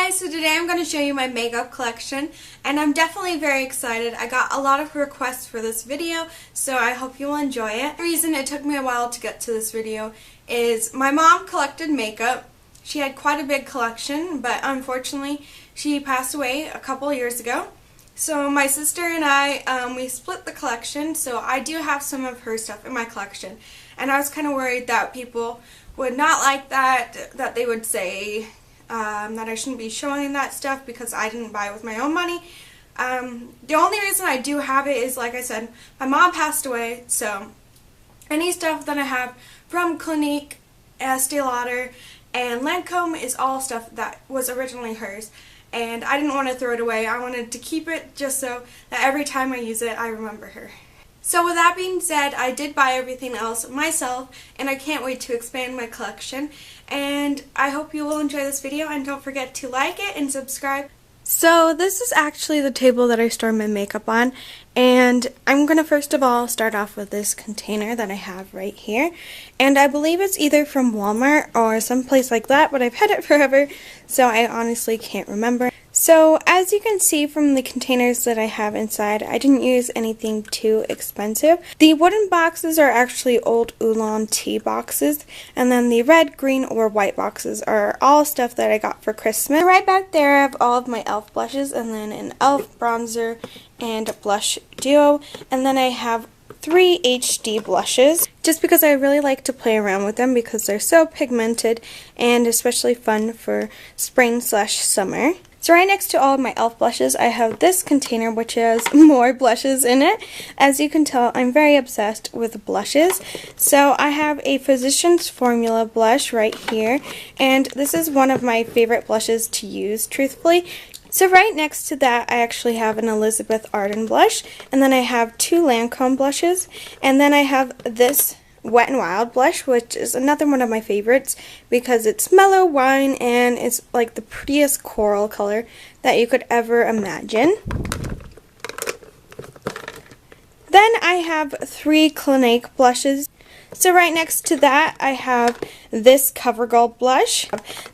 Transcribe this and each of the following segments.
guys, so today I'm going to show you my makeup collection, and I'm definitely very excited. I got a lot of requests for this video, so I hope you will enjoy it. The reason it took me a while to get to this video is my mom collected makeup. She had quite a big collection, but unfortunately she passed away a couple years ago. So my sister and I, we split the collection, so I do have some of her stuff in my collection. And I was kind of worried that people would not like that they would say that I shouldn't be showing that stuff because I didn't buy it with my own money. The only reason I do have it is, like I said, my mom passed away, so any stuff that I have from Clinique, Estee Lauder, and Lancome is all stuff that was originally hers. And I didn't want to throw it away. I wanted to keep it just so that every time I use it, I remember her. So with that being said, I did buy everything else myself, and I can't wait to expand my collection. And I hope you will enjoy this video, and don't forget to like it and subscribe. So this is actually the table that I store my makeup on, and I'm going to first of all start off with this container that I have right here. And I believe it's either from Walmart or someplace like that, but I've had it forever, so I honestly can't remember. So as you can see from the containers that I have inside, I didn't use anything too expensive. The wooden boxes are actually old oolong tea boxes, and then the red, green, or white boxes are all stuff that I got for Christmas. Right back there I have all of my e.l.f. blushes, and then an e.l.f. bronzer and blush duo, and then I have 3 HD blushes, just because I really like to play around with them because they're so pigmented and especially fun for spring/summer. So right next to all of my e.l.f. blushes, I have this container which has more blushes in it. As you can tell, I'm very obsessed with blushes. So I have a Physicians Formula blush right here, and this is one of my favorite blushes to use, truthfully. So right next to that, I actually have an Elizabeth Arden blush, and then I have 2 Lancome blushes, and then I have this Wet n Wild blush, which is another one of my favorites because it's mellow wine and it's like the prettiest coral color that you could ever imagine. Then I have 3 Clinique blushes. So right next to that, I have this CoverGirl blush.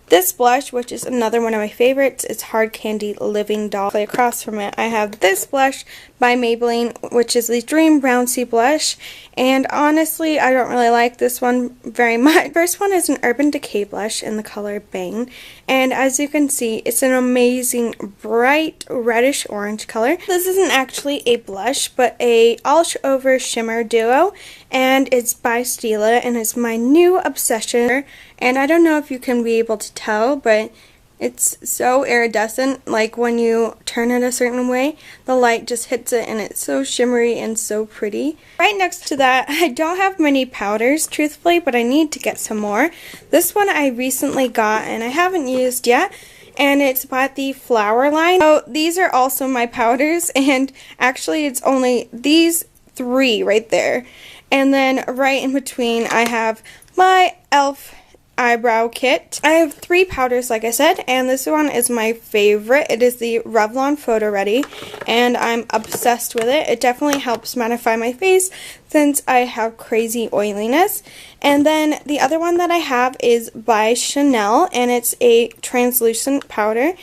This blush, which is another one of my favorites, is Hard Candy Living Doll. Across from it, I have this blush by Maybelline, which is the Dream Brown Sea blush. And honestly, I don't really like this one very much. First one is an Urban Decay blush in the color Bang. And as you can see, it's an amazing bright reddish orange color. This isn't actually a blush, but a all-over shimmer duo. And it's by Stila, and it's my new obsession. And I don't know if you can be able to tell, but it's so iridescent. Like when you turn it a certain way, the light just hits it, and it's so shimmery and so pretty. Right next to that, I don't have many powders, truthfully, but I need to get some more. This one I recently got, and I haven't used yet. And it's by the Flower line. So these are also my powders, and actually it's only these 3 right there. And then right in between, I have my e.l.f. eyebrow kit. I have 3 powders, like I said, and this one is my favorite. It is the Revlon Photo Ready, and I'm obsessed with it. It definitely helps mattify my face since I have crazy oiliness. And then the other one that I have is by Chanel, and it's a translucent powder.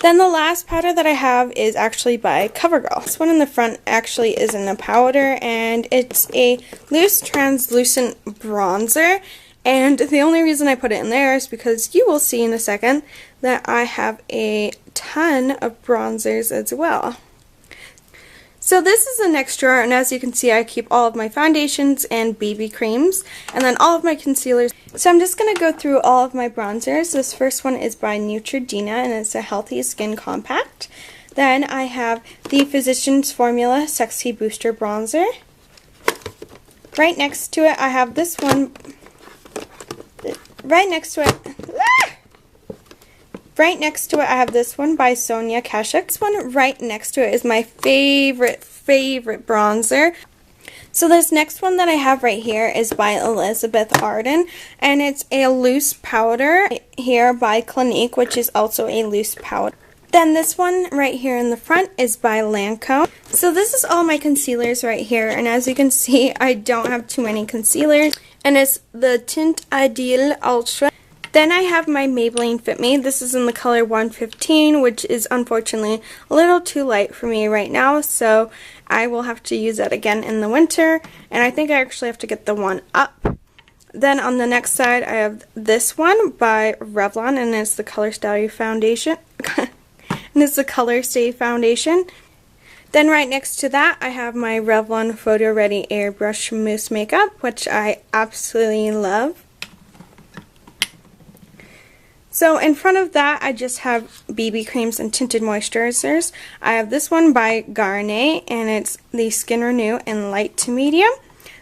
Then the last powder that I have is actually by CoverGirl. This one in the front actually isn't a powder, and it's a loose translucent bronzer. And the only reason I put it in there is because you will see in a second that I have a ton of bronzers as well. So this is the next drawer, and as you can see, I keep all of my foundations and BB creams, and then all of my concealers. So I'm just going to go through all of my bronzers. This first one is by Neutrogena, and it's a Healthy Skin Compact. Then I have the Physicians Formula Sexy Booster Bronzer. Right next to it, I have this one. Right next to it, I have this one by Sonia Kashuk. This one right next to it is my favorite bronzer. So this next one that I have right here is by Elizabeth Arden, and it's a loose powder here by Clinique, which is also a loose powder. Then this one right here in the front is by Lancome. So this is all my concealers right here, and as you can see, I don't have too many concealers, and it's the Tint Ideal Ultra. Then I have my Maybelline Fit Me. This is in the color 115, which is unfortunately a little too light for me right now, so I will have to use that again in the winter, and I think I actually have to get the one up. Then on the next side I have this one by Revlon, and it's the Color Stay Foundation. And it's the Color Stay Foundation. Then right next to that I have my Revlon Photo Ready Airbrush Mousse Makeup, which I absolutely love. So in front of that I just have BB creams and tinted moisturizers. I have this one by Garnier, and it's the Skin Renew in light to medium.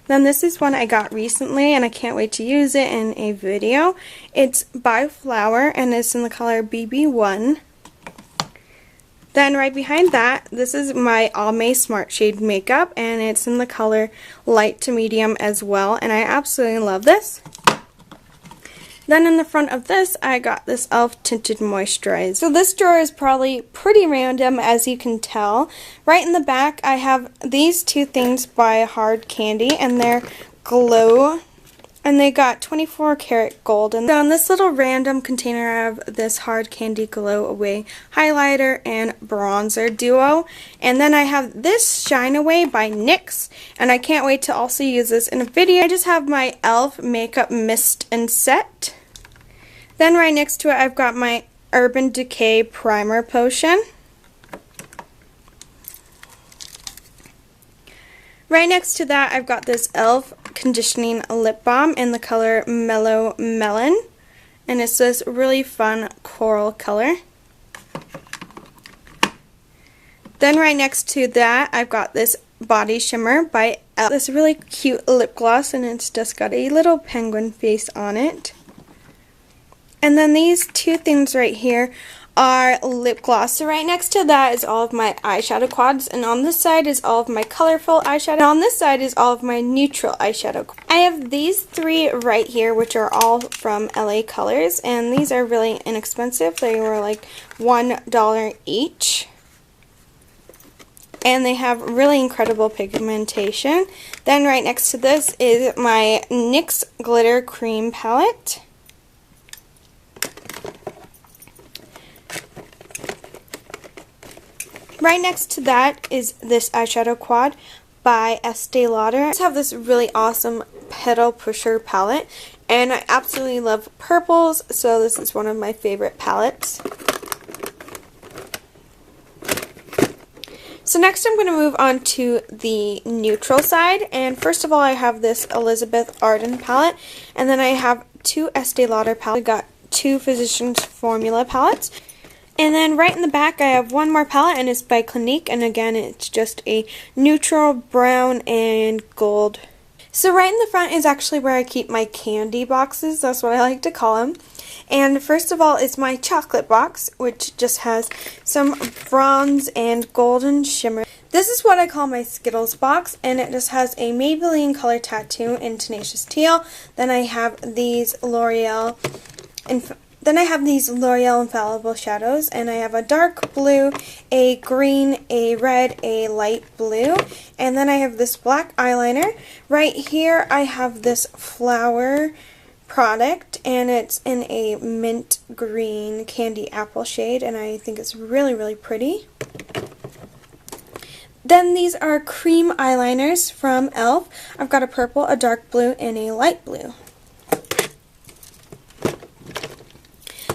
Then this is one I got recently and I can't wait to use it in a video. It's by Flower and it's in the color BB1. Then right behind that, this is my Almay Smart Shade Makeup, and it's in the color light to medium as well, and I absolutely love this. Then in the front of this, I got this e.l.f. Tinted Moisturizer. So this drawer is probably pretty random, as you can tell. Right in the back, I have these two things by Hard Candy, and they're glow. And they got 24 karat gold. And so in this little random container, I have this Hard Candy Glow Away highlighter and bronzer duo. And then I have this Shine Away by NYX, and I can't wait to also use this in a video. I just have my e.l.f. Makeup Mist and Set. Then right next to it, I've got my Urban Decay Primer Potion. Right next to that, I've got this e.l.f. Conditioning Lip Balm in the color Mellow Melon, and it's this really fun coral color. Then right next to that, I've got this Body Shimmer by e.l.f. This really cute lip gloss, and it's just got a little penguin face on it. And then these two things right here are lip gloss. So right next to that is all of my eyeshadow quads, and on this side is all of my colorful eyeshadow, and on this side is all of my neutral eyeshadow. I have these three right here, which are all from LA Colors, and these are really inexpensive. They were like $1 each. And they have really incredible pigmentation. Then right next to this is my NYX Glitter Cream Palette. Right next to that is this eyeshadow quad by Estee Lauder. I just have this really awesome Petal Pusher palette, and I absolutely love purples, so this is one of my favorite palettes. So next I'm going to move on to the neutral side, and first of all I have this Elizabeth Arden palette, and then I have two Estee Lauder palettes. I got two Physicians Formula palettes. And then right in the back I have one more palette, and it's by Clinique, and again it's just a neutral brown and gold. So right in the front is actually where I keep my candy boxes, that's what I like to call them. And first of all is my chocolate box, which just has some bronze and golden shimmer. This is what I call my Skittles box, and it just has a Maybelline color tattoo in Tenacious Teal. Then I have these L'Oreal Infallible shadows, and I have a dark blue, a green, a red, a light blue, and then I have this black eyeliner. Right here I have this Flower product, and it's in a mint green candy apple shade, and I think it's really, really pretty. Then these are cream eyeliners from e.l.f. I've got a purple, a dark blue, and a light blue.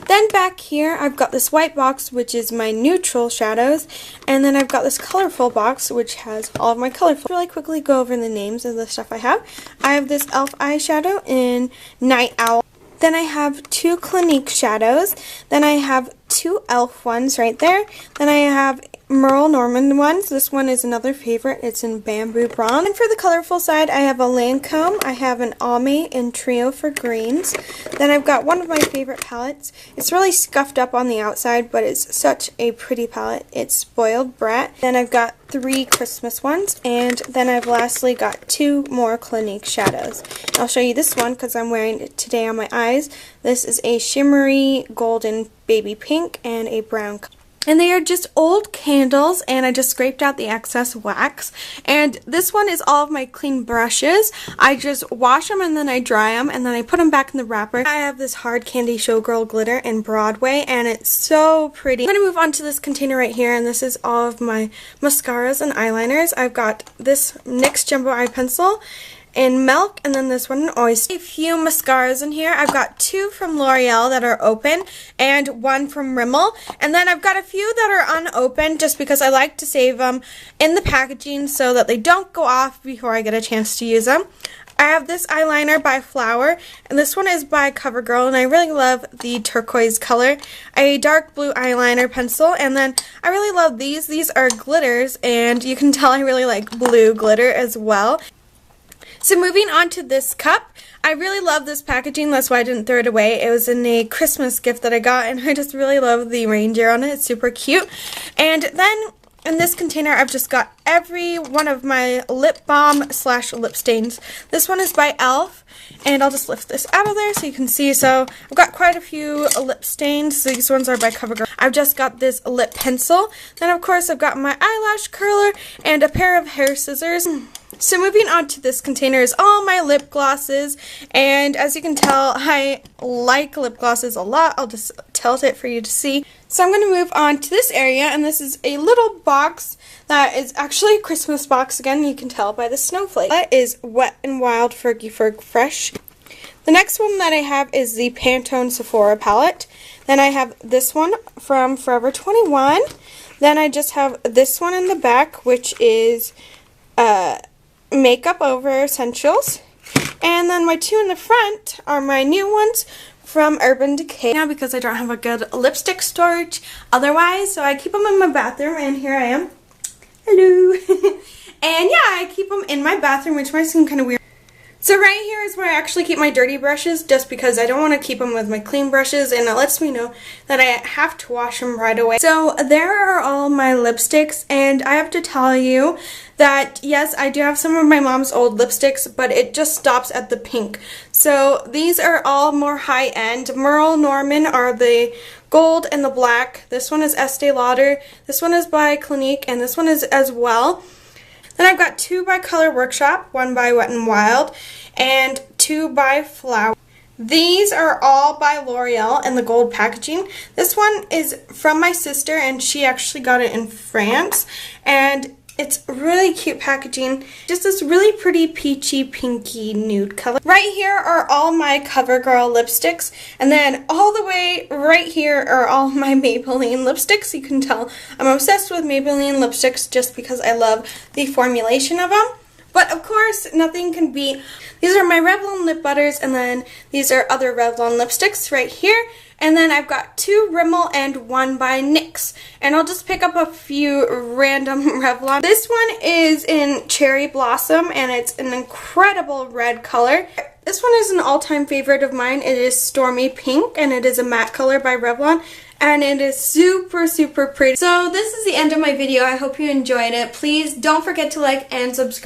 Then back here, I've got this white box, which is my neutral shadows, and then I've got this colorful box, which has all of my colorful. Really quickly go over the names of the stuff I have. I have this e.l.f. eyeshadow in Night Owl. Then I have two Clinique shadows. Then I have two e.l.f. ones right there. Then I have Merle Norman ones. This one is another favorite. It's in Bamboo Bronze. And for the colorful side, I have a Lancome. I have an Almay in Trio for Greens. Then I've got one of my favorite palettes. It's really scuffed up on the outside, but it's such a pretty palette. It's Spoiled Brat. Then I've got three Christmas ones. And then I've lastly got two more Clinique shadows. I'll show you this one because I'm wearing it today on my eyes. This is a shimmery golden baby pink and a brown color. And they are just old candles, and I just scraped out the excess wax. And this one is all of my clean brushes. I just wash them and then I dry them and then I put them back in the wrapper. I have this Hard Candy Showgirl glitter in Broadway, and it's so pretty. I'm going to move on to this container right here, and this is all of my mascaras and eyeliners. I've got this NYX Jumbo Eye Pencil in Milk, and then this one in Oyster. A few mascaras in here. I've got 2 from L'Oreal that are open and 1 from Rimmel, and then I've got a few that are unopened just because I like to save them in the packaging so that they don't go off before I get a chance to use them. I have this eyeliner by Flower, and this one is by CoverGirl, and I really love the turquoise color. A dark blue eyeliner pencil, and then I really love these. These are glitters, and you can tell I really like blue glitter as well. So moving on to this cup, I really love this packaging, that's why I didn't throw it away. It was in a Christmas gift that I got, and I just really love the reindeer on it. It's super cute. And then in this container, I've just got every one of my lip balm / lip stains. This one is by e.l.f., and I'll just lift this out of there so you can see. So I've got quite a few lip stains. These ones are by CoverGirl. I've just got this lip pencil. Then of course I've got my eyelash curler and a pair of hair scissors. So moving on to this container is all my lip glosses, and as you can tell, I like lip glosses a lot. I'll just tilt it for you to see. So I'm going to move on to this area, and this is a little box that is actually a Christmas box again. You can tell by the snowflake. That is Wet n Wild Fergie Ferg Fresh. The next one that I have is the Pantone Sephora palette. Then I have this one from Forever 21. Then I just have this one in the back, which is Makeup Over Essentials. And then my 2 in the front are my new ones from Urban Decay. Now because I don't have a good lipstick storage otherwise, so I keep them in my bathroom, and here I am. Hello. And yeah, I keep them in my bathroom, which might seem kind of weird. So right here is where I actually keep my dirty brushes, just because I don't want to keep them with my clean brushes, and it lets me know that I have to wash them right away. So there are all my lipsticks, and I have to tell you that yes, I do have some of my mom's old lipsticks, but it just stops at the pink. So these are all more high-end. Merle Norman are the gold and the black. This one is Estee Lauder. This one is by Clinique, and this one is as well. Then I've got 2 by Color Workshop, 1 by Wet n Wild, and 2 by Flower. These are all by L'Oreal in the gold packaging. This one is from my sister, and she actually got it in France, and it's really cute packaging. Just this really pretty peachy pinky nude color. Right here are all my CoverGirl lipsticks, and then all the way right here are all my Maybelline lipsticks. You can tell I'm obsessed with Maybelline lipsticks just because I love the formulation of them. But of course, nothing can beat. These are my Revlon lip butters, and then these are other Revlon lipsticks right here. And then I've got 2 Rimmel and 1 by NYX. And I'll just pick up a few random Revlon. This one is in Cherry Blossom, and it's an incredible red color. This one is an all-time favorite of mine. It is Stormy Pink, and it is a matte color by Revlon. And it is super, super pretty. So this is the end of my video. I hope you enjoyed it. Please don't forget to like and subscribe.